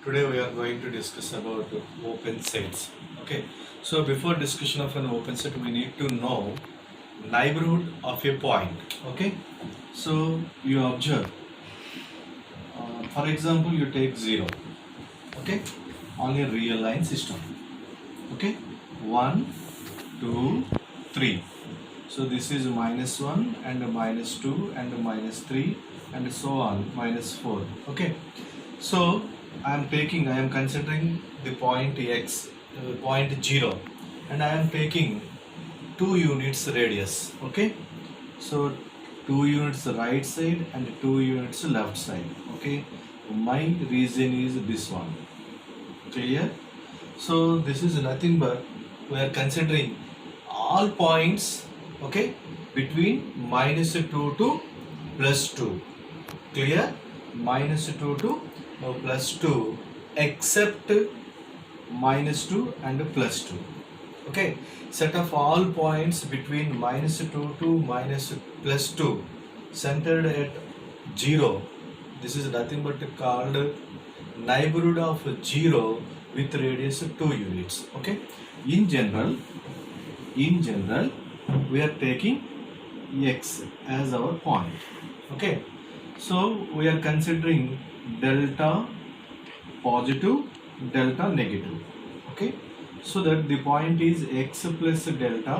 Today we are going to discuss about open sets. Okay, so before discussion of an open set, we need to know neighborhood of a point. Okay, so you observe. For example, you take 0. Okay, on a real line system. Okay, 1, 2, 3. So this is -1 and -2 and -3 and so on -4. Okay, so I am considering the point x, point 0, and I am taking 2 units radius. Okay, so 2 units right side and 2 units left side. Okay, my region is this one. Clear? So this is nothing but we are considering all points, okay, between -2 to +2. Clear? -2 to +2 except -2 and +2. Okay, set of all points between -2 to +2 centered at 0. This is nothing but called neighborhood of 0 with radius 2 units. Okay, in general we are taking x as our point. Okay, so we are considering delta positive, delta negative. Okay, so that the point is x plus delta,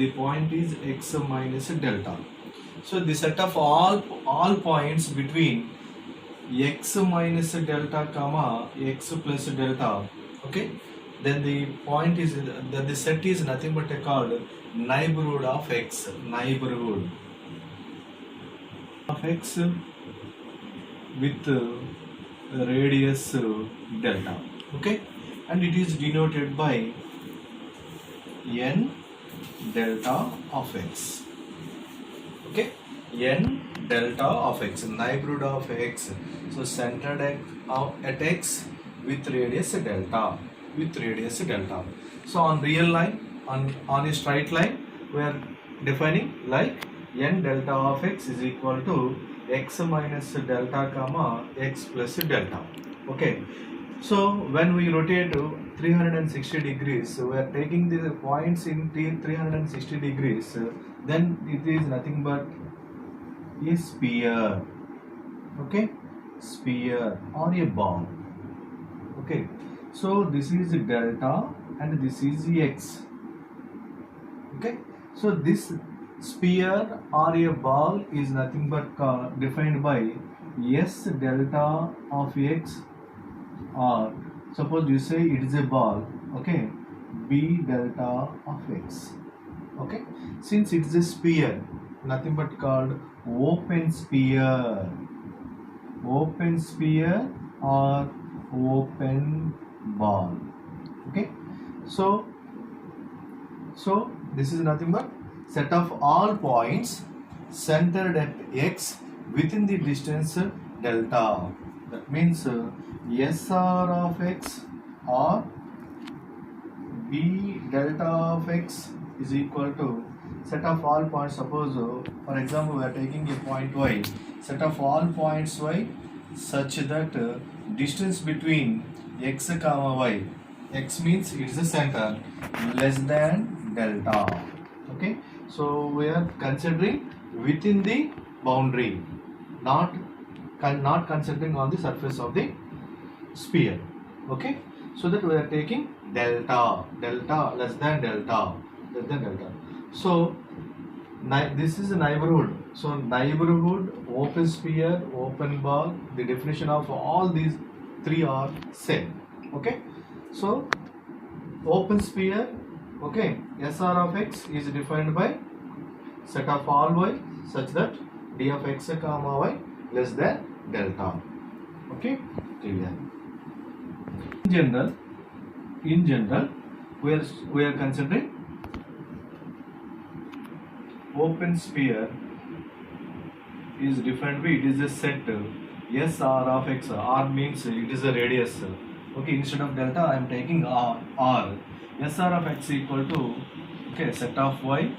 the point is x minus delta. So the set of all points between x minus delta comma x plus delta, okay, then the point is that the set is nothing but called neighborhood of x, neighborhood of x with radius delta. Okay, and it is denoted by n delta of x. Okay, n delta of x, neighborhood of x, so centered at x with radius delta, so on real line, on a straight line, we are defining like n delta of x is equal to x minus delta comma x plus delta. Okay, so when we rotate 360 degrees, we are taking the points in 360 degrees, then it is nothing but a sphere. Okay, sphere or a ball. Okay, so this is delta and this is x. Okay, so this sphere or a ball is nothing but defined by s delta of x, or suppose you say it is a ball, okay, b delta of x. Okay, since it is a sphere, nothing but called open sphere, or open ball. Okay, so this is nothing but set of all points centered at x within the distance delta. That means SR of x or B delta of x is equal to set of all points. Suppose for example we are taking a point y, set of all points y such that distance between x comma y, x means it is the center, less than delta. Okay, so we are considering within the boundary, not considering on the surface of the sphere. Okay, so that we are taking delta less than delta. So this is a neighborhood. So neighborhood, open sphere, open ball, the definition of all these three are same. Okay, so open sphere, okay, SR of x is defined by set of all y such that d of x comma y less than delta. Okay, clear? In general, we are considering open sphere is defined by, it is a set SR of x. R means it is a radius. Okay, instead of delta I am taking R. SR of x equal to, okay, set of y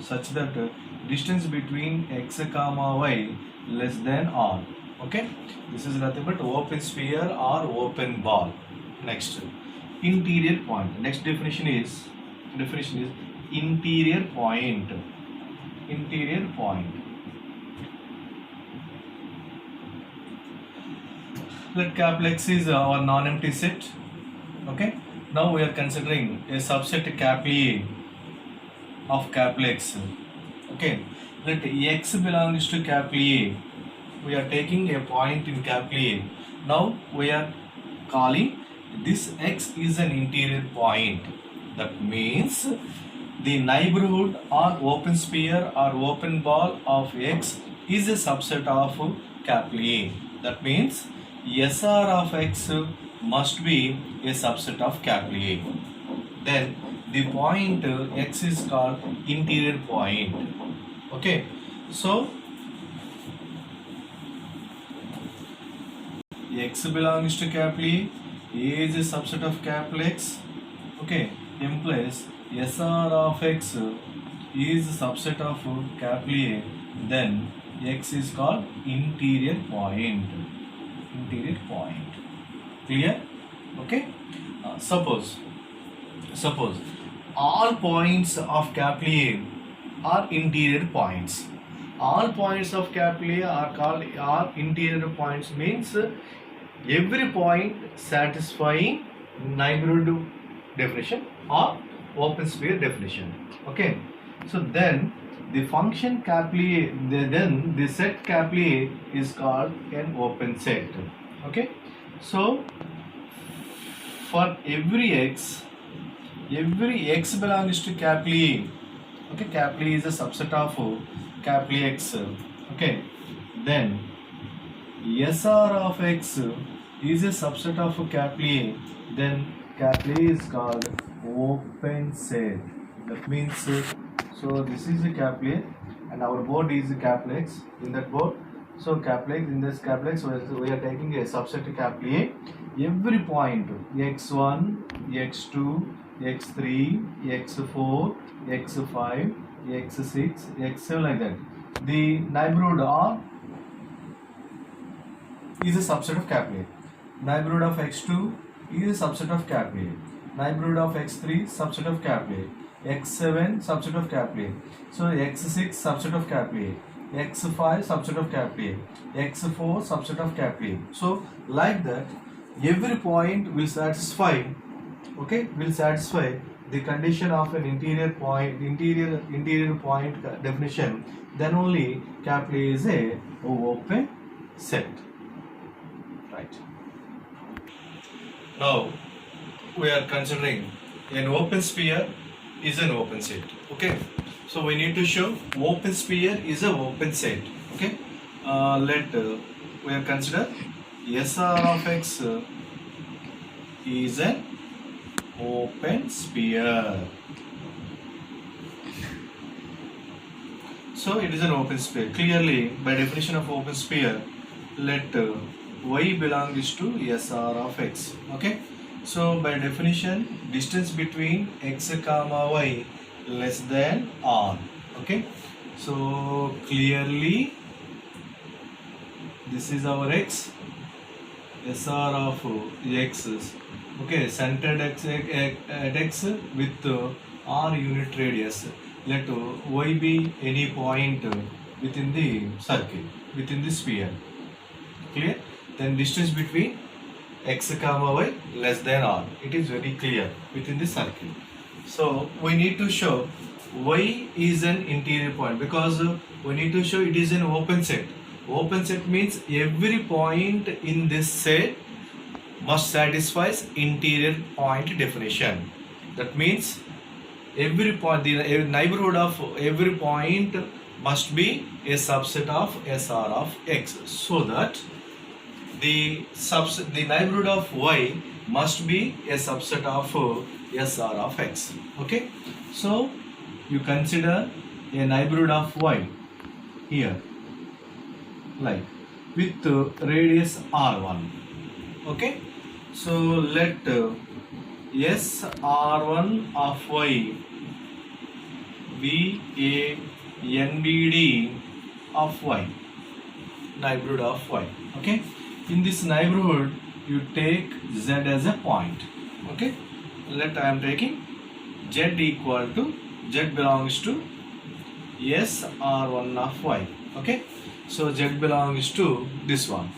such that distance between x comma y less than R. Okay, this is nothing but open sphere or open ball. Next, interior point. Next definition is interior point. Interior point. Let capital X is our non-empty set. Okay. Now we are considering a subset capital A of capital X. Okay. Let X belongs to capital A. We are taking a point in capital A. Now we are calling this X is an interior point. That means the neighborhood or open sphere or open ball of X is a subset of capital A. That means SR of X must be a subset of capital A. Then the point X is called interior point. Okay, so X belongs to capital A is a subset of capital X. Okay, implies SR of X is a subset of capital A. Then X is called interior point. Interior point. Clear? Okay. Suppose all points of capital A are interior points. All points of capital A are interior points, means every point satisfying neighborhood definition or open sphere definition. Okay. So then the function capital A, then the set capital A is called an open set. Okay. So for every x belongs to capital A. Okay, capital A is a subset of capital X. Okay, then SR of X is a subset of capital A. Then capital A is called open set. That means so this is a capital A and our board is a capital X in that board. So capital X, in this capital X we are taking a subset of capital A. Every point x1, x2, x3, x4, x5, x6, x7 like that. The neighborhood R is a subset of capital A. Neighborhood of x2 is a subset of capital A. Neighborhood of x3 subset of capital A. x7 subset of capital A. So x6 subset of capital A. x5 subset of capital A. x4 subset of capital A. So like that, every point will satisfy the condition of an interior point definition. Then only capital A is a open set. Right. Now we are considering an open sphere is an open set. Okay. So we need to show open sphere is an open set. Okay. We are consider SR of X is an open sphere. So it is an open sphere. Clearly, by definition of open sphere, let y belongs to SR of X. Okay. So by definition, distance between x comma y less than r. Okay. So clearly, this is our x. SR of X is okay, centered at X with R unit radius. Let Y be any point within the circle, within the sphere. Clear? Then distance between X comma Y less than R. It is very clear within the circle. So we need to show Y is an interior point because we need to show it is an open set. Open set means every point in this set must satisfy interior point definition. That means every point, the neighborhood of every point must be a subset of SR of X, so that the neighborhood of Y must be a subset of SR of X. Okay, so you consider a neighborhood of Y here, like with radius R1. Okay, so let SR1 of Y be a NBD of Y. neighborhood of y. Okay, in this neighborhood you take z as a point. Okay, let I am taking z equal to z belongs to s r1 of y. Okay, so z belongs to this one,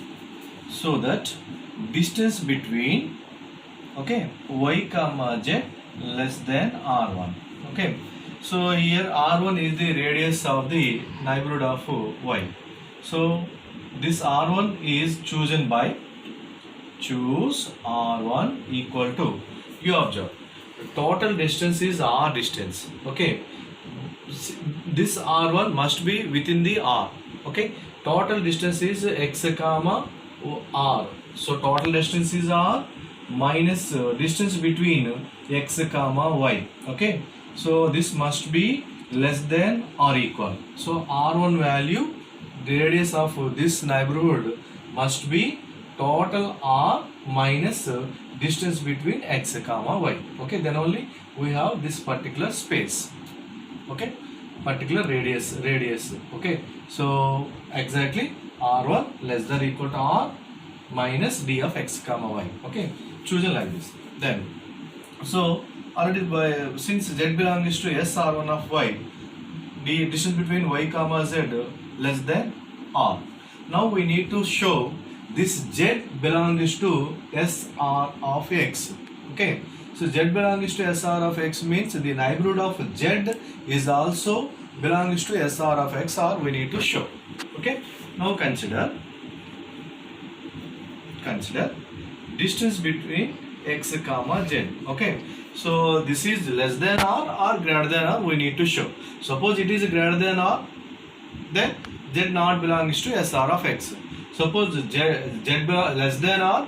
so that distance between, okay, y comma z less than r1. Okay, so here r1 is the radius of the neighborhood of y. So this r1 is chosen by choose r1 equal to, you observe, total distance is r distance. Okay, this r1 must be within the r. Okay, total distance is x comma r, so total distance is r minus distance between x comma y. Okay, so this must be less than or equal. So r1 value, the radius of this neighborhood must be total r minus distance between x comma y. Okay, then only we have this particular space. Okay, particular radius. Okay, so exactly r1 less than or equal to r minus d of x comma y. Okay, chosen like this. Then so already by, since z belongs to s r1 of y, the distance between y comma z less than r. Now we need to show this z belongs to s r of x. Okay, so z belongs to s r of x means the neighborhood of z is also belongs to s r of x, or we need to show. Okay, now consider distance between x comma z. Okay, so this is less than or greater than r, we need to show. Suppose it is greater than r, then z not belongs to s r of x. Suppose z less than r,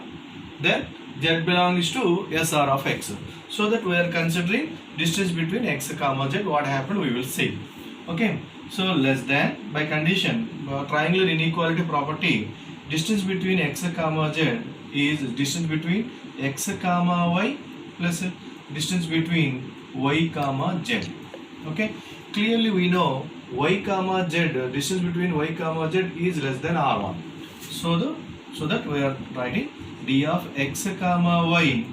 then z belongs to s r of x. So that we are considering distance between x comma z. What happened we will see. Okay, so less than, by condition triangular inequality property, distance between x comma z is distance between x comma y plus distance between y comma z. Okay, clearly we know y comma z, distance between y comma z is less than r1. So that we are writing d of x comma y,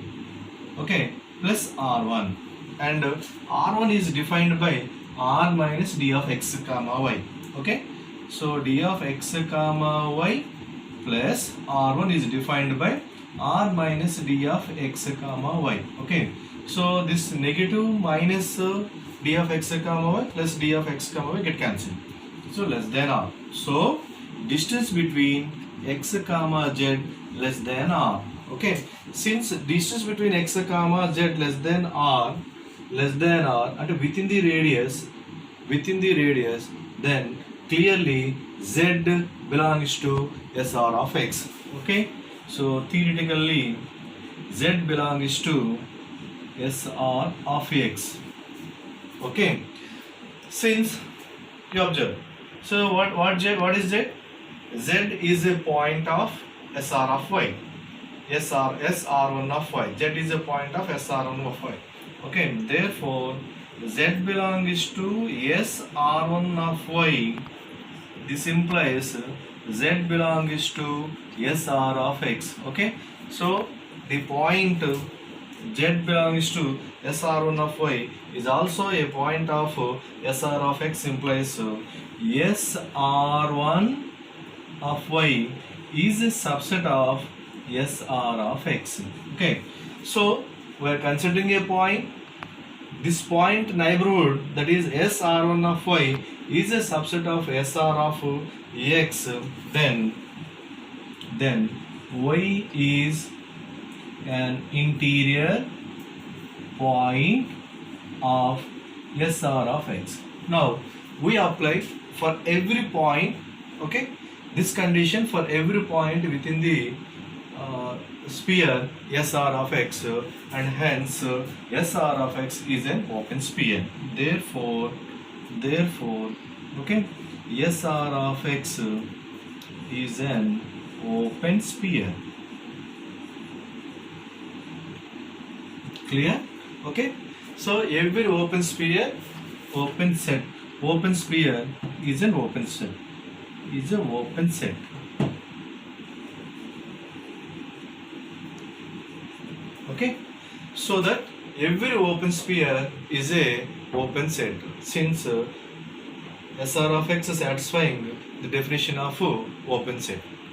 okay, plus r1, and r1 is defined by r minus d of x comma y. Okay, so d of x comma y plus r1 is defined by r minus d of x comma y. Okay, so this negative minus d of x comma y plus d of x comma y get cancelled, so less than r. So distance between x comma z less than r. Okay, since distance between x comma z less than r and within the radius, then clearly z belongs to s r of x. Okay, so theoretically z belongs to s r of x. Okay, since you observe, so what is z? Z is a point of s r of y. S r1 of y. Z is a point of s r1 of y. Okay, therefore z belongs to s r1 of y. This implies z belongs to s r of x. Okay, so the point z belongs to s r1 of y is also a point of s r of x, implies s r1 of y is a subset of s r of x. Okay, so we are considering a point. This point neighborhood, that is s r1 of y, is a subset of s r of x. Then y is an interior point of s r of x. Now we apply for every point. Okay, this condition for every point within the sphere s r of x, and hence s r of x is an open sphere. Therefore okay, s r of x is an open sphere. Clear? Okay, so every open sphere, open sphere is an open set. Okay, so that every open sphere is a open set since SR of X is satisfying the definition of open set.